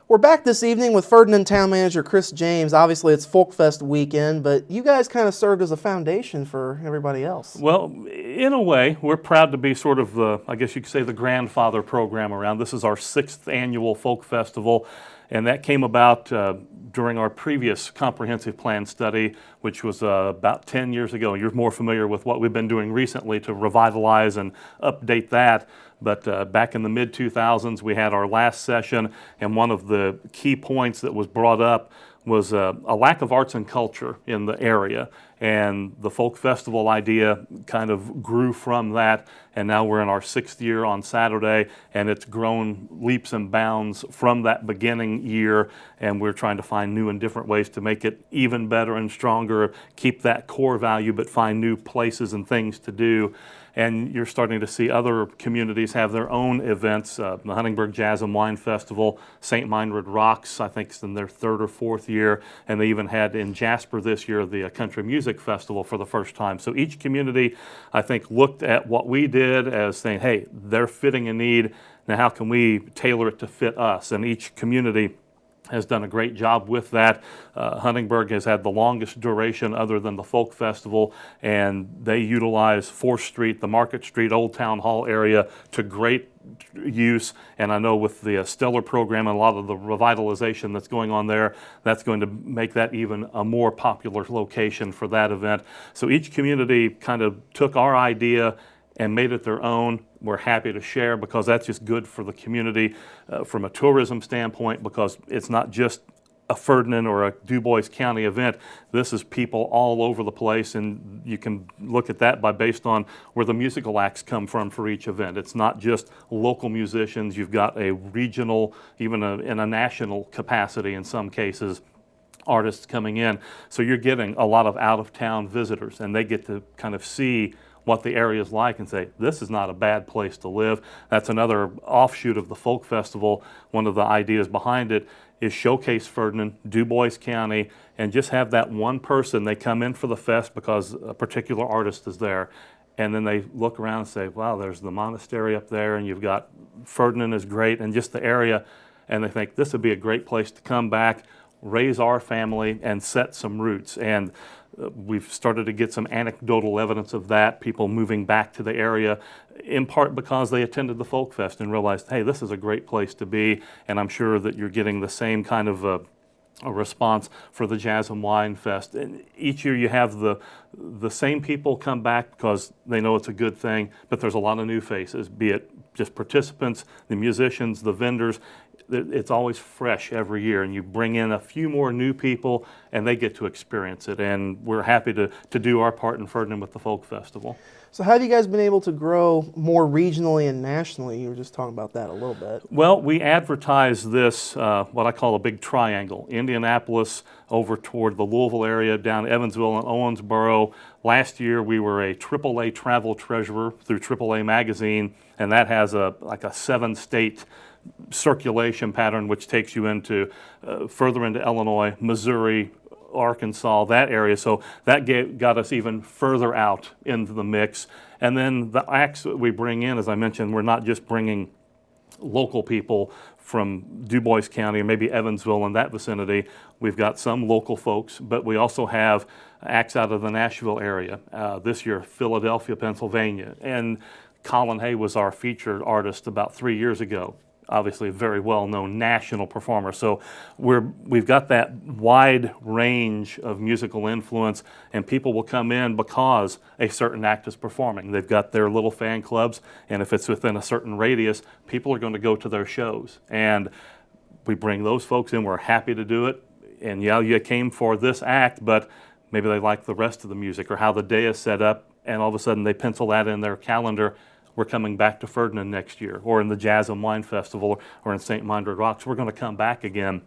We're back this evening with Ferdinand Town Manager Chris James. Obviously, it's Folk Fest weekend, but you guys kind of served as a foundation for everybody else. Well, in a way, we're proud to be sort of the, I guess you could say, the grandfather program around. This is our 6th annual Folk Festival, and that came about during our previous comprehensive plan study, which was about 10 years ago. You're more familiar with what we've been doing recently to revitalize and update that. But back in the mid-2000s, we had our last session, and one of the key points that was brought up was a lack of arts and culture in the area. And the Folk Festival idea kind of grew from that, and now we're in our 6th year on Saturday, and it's grown leaps and bounds from that beginning year, and we're trying to find new and different ways to make it even better and stronger, keep that core value, but find new places and things to do. And you're starting to see other communities have their own events. The Huntingburg Jazz and Wine Festival, St. Meinrad Rocks, I think it's in their 3rd or 4th year, and they even had in Jasper this year the Country Music Festival for the first time. So each community, I think, looked at what we did as saying, hey, they're fitting a need, now how can we tailor it to fit us? And each community has done a great job with that. Huntingburg has had the longest duration other than the Folk Festival, and they utilize 4th Street, the Market Street, Old Town Hall area to great use. And I know with the Stellar program and a lot of the revitalization that's going on there, that's going to make that even a more popular location for that event. So each community kind of took our idea and made it their own. We're happy to share because that's just good for the community from a tourism standpoint, because it's not just a Ferdinand or a Dubois County event. This is people all over the place, and you can look at that based on where the musical acts come from for each event. It's not just local musicians. You've got a regional, even in a national capacity in some cases, artists coming in. So you're getting a lot of out-of-town visitors, and they get to kind of see what the area is like and say, this is not a bad place to live. That's another offshoot of the Folk Festival. One of the ideas behind it is showcase Ferdinand, Dubois County, and just have that one person. They come in for the fest because a particular artist is there, and then they look around and say, wow, there's the monastery up there, and you've got Ferdinand is great, and just the area, and they think this would be a great place to come back, raise our family, and set some roots. And we've started to get some anecdotal evidence of that, people moving back to the area, in part because they attended the Folk Fest and realized, hey, this is a great place to be. And I'm sure that you're getting the same kind of a response for the Jazz and Wine Fest. And each year you have the same people come back because they know it's a good thing, but there's a lot of new faces, be it just participants, the musicians, the vendors. It's always fresh every year, and you bring in a few more new people and they get to experience it, and we're happy to do our part in Ferdinand with the Folk Festival. So how have you guys been able to grow more regionally and nationally? You were just talking about that a little bit. Well, we advertise this, what I call a big triangle, Indianapolis over toward the Louisville area, down Evansville and Owensboro. Last year we were a AAA travel treasurer through AAA magazine, and that has like a 7-state circulation pattern, which takes you into further into Illinois, Missouri, Arkansas, that area. So that got us even further out into the mix. And then the acts that we bring in, as I mentioned, we're not just bringing local people from Dubois County or maybe Evansville and that vicinity. We've got some local folks, but we also have acts out of the Nashville area. This year, Philadelphia, Pennsylvania. And Colin Hay was our featured artist about 3 years ago. Obviously a very well-known national performer. So we've got that wide range of musical influence, and people will come in because a certain act is performing. They've got their little fan clubs, and if it's within a certain radius, people are going to go to their shows. And we bring those folks in. We're happy to do it. And yeah, you came for this act, but maybe they like the rest of the music or how the day is set up, and all of a sudden they pencil that in their calendar. We're coming back to Ferdinand next year, or in the Jazz and Wine Festival, or in St. Meinrad Rocks. We're going to come back again,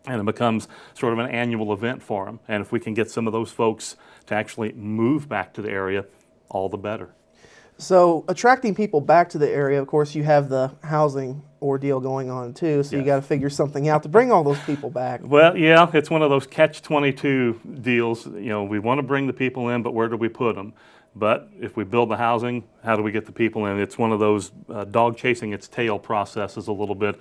and it becomes sort of an annual event for them. And if we can get some of those folks to actually move back to the area, all the better. So attracting people back to the area, of course, you have the housing ordeal going on too, so you got to figure something out to bring all those people back. Well, yeah, it's one of those catch-22 deals. You know, we want to bring the people in, but where do we put them? But if we build the housing, how do we get the people in? It's one of those dog chasing its tail processes a little bit,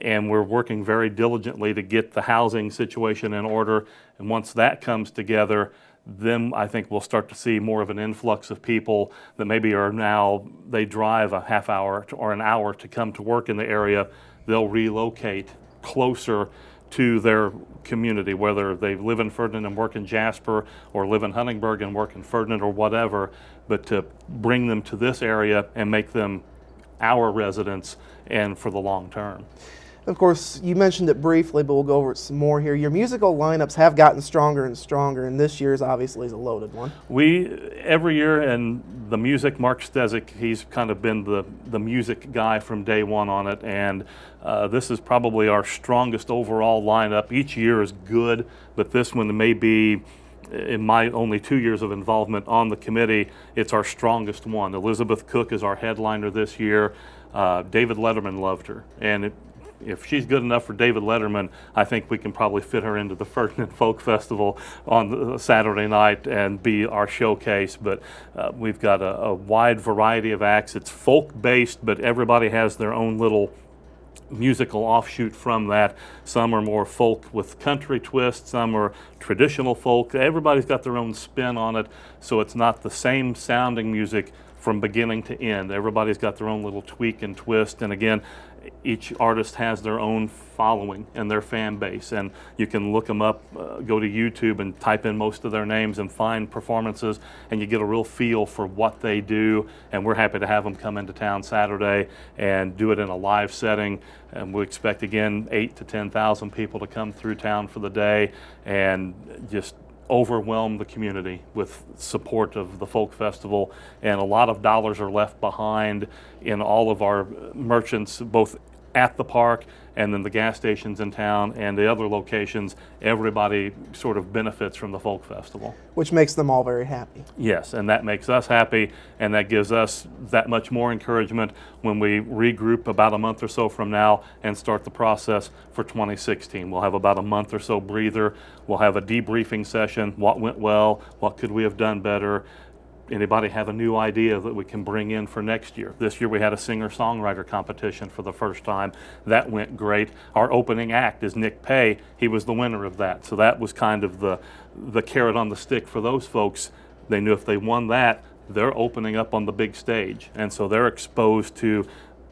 and we're working very diligently to get the housing situation in order. And once that comes together, then I think we'll start to see more of an influx of people that maybe are now, they drive a half hour or an hour to come to work in the area. They'll relocate closer to their community, whether they live in Ferdinand and work in Jasper, or live in Huntingburg and work in Ferdinand, or whatever, but to bring them to this area and make them our residents and for the long term. Of course, you mentioned it briefly, but we'll go over it some more here. Your musical lineups have gotten stronger and stronger, and this year's obviously is a loaded one. Every year, and the music, Mark Stezik, he's kind of been the music guy from day one on it, and this is probably our strongest overall lineup. Each year is good, but this one may be, in my only 2 years of involvement on the committee, it's our strongest one. Elizabeth Cook is our headliner this year. David Letterman loved her, and if she's good enough for David Letterman, I think we can probably fit her into the Ferdinand Folk Festival on Saturday night and be our showcase. But we've got a wide variety of acts. It's folk-based, but everybody has their own little musical offshoot from that. Some are more folk with country twists, some are traditional folk. Everybody's got their own spin on it, so it's not the same sounding music from beginning to end. Everybody's got their own little tweak and twist, and again, each artist has their own following and their fan base, and you can look them up, go to YouTube and type in most of their names and find performances, and you get a real feel for what they do. And we're happy to have them come into town Saturday and do it in a live setting, and we expect again 8,000 to 10,000 people to come through town for the day and just overwhelm the community with support of the folk festival. And a lot of dollars are left behind in all of our merchants, both at the park and then the gas stations in town and the other locations. Everybody sort of benefits from the folk festival, which makes them all very happy. Yes, and that makes us happy, and that gives us that much more encouragement when we regroup about a month or so from now and start the process for 2016. We'll have about a month or so breather. We'll have a debriefing session. What went well? What could we have done better? Anybody have a new idea that we can bring in for next year? This year we had a singer-songwriter competition for the first time. That went great. Our opening act is Nick Pay. He was the winner of that. So that was kind of the carrot on the stick for those folks. They knew if they won that, they're opening up on the big stage. And so they're exposed to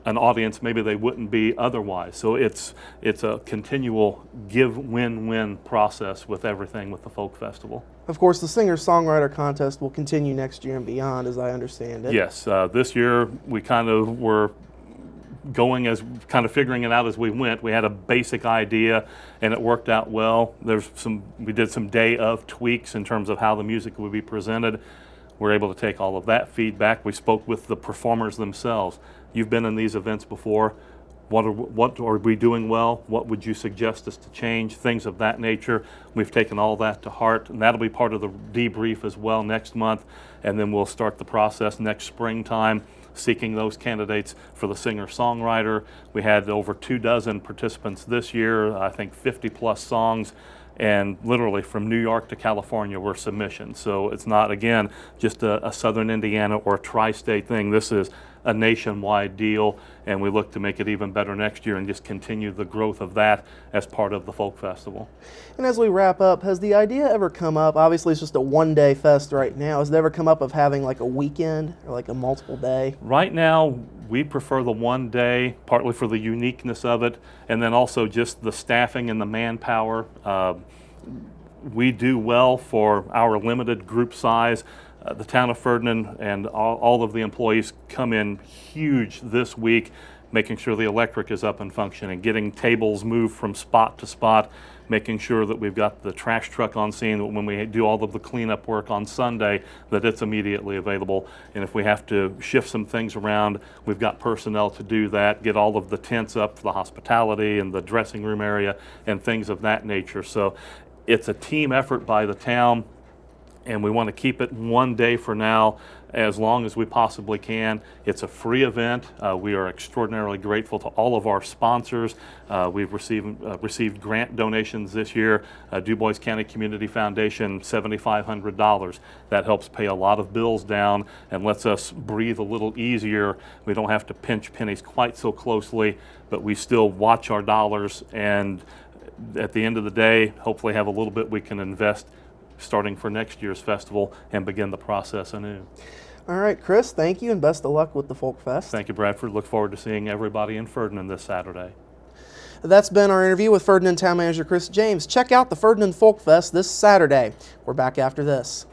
an audience maybe they wouldn't be otherwise. So it's a continual win-win process with everything with the folk festival. Of course, the singer-songwriter contest will continue next year and beyond, as I understand it. Yes, this year we kind of were going as kind of figuring it out as we went. We had a basic idea and it worked out well. We did some day of tweaks in terms of how the music would be presented. We're able to take all of that feedback. We spoke with the performers themselves. You've been in these events before. What are we doing well? What would you suggest us to change? Things of that nature. We've taken all that to heart, and that'll be part of the debrief as well next month. And then we'll start the process next springtime, seeking those candidates for the singer-songwriter. We had over 24 participants this year, I think 50 plus songs, and literally from New York to California were submissions. So it's not, again, just a Southern Indiana or a tri-state thing. This is a nationwide deal, and we look to make it even better next year and just continue the growth of that as part of the Folk Festival. And as we wrap up, has the idea ever come up, obviously it's just a one-day fest right now, has it ever come up of having like a weekend or like a multiple day? Right now, we prefer the one day, partly for the uniqueness of it, and then also just the staffing and the manpower. We do well for our limited group size. The town of Ferdinand and all of the employees come in huge this week, making sure the electric is up and functioning, getting tables moved from spot to spot, making sure that we've got the trash truck on scene, that when we do all of the cleanup work on Sunday, that it's immediately available. And if we have to shift some things around, we've got personnel to do that, get all of the tents up for the hospitality and the dressing room area and things of that nature. So it's a team effort by the town. and we want to keep it one day for now, as long as we possibly can. It's a free event. We are extraordinarily grateful to all of our sponsors. We've received grant donations this year. Du Bois County Community Foundation, $7,500. That helps pay a lot of bills down and lets us breathe a little easier. We don't have to pinch pennies quite so closely, but we still watch our dollars, and at the end of the day, hopefully have a little bit we can invest starting for next year's festival and begin the process anew. All right, Chris, thank you and best of luck with the Folk Fest. Thank you, Bradford. Look forward to seeing everybody in Ferdinand this Saturday. That's been our interview with Ferdinand Town Manager Chris James. Check out the Ferdinand Folk Fest this Saturday. We're back after this.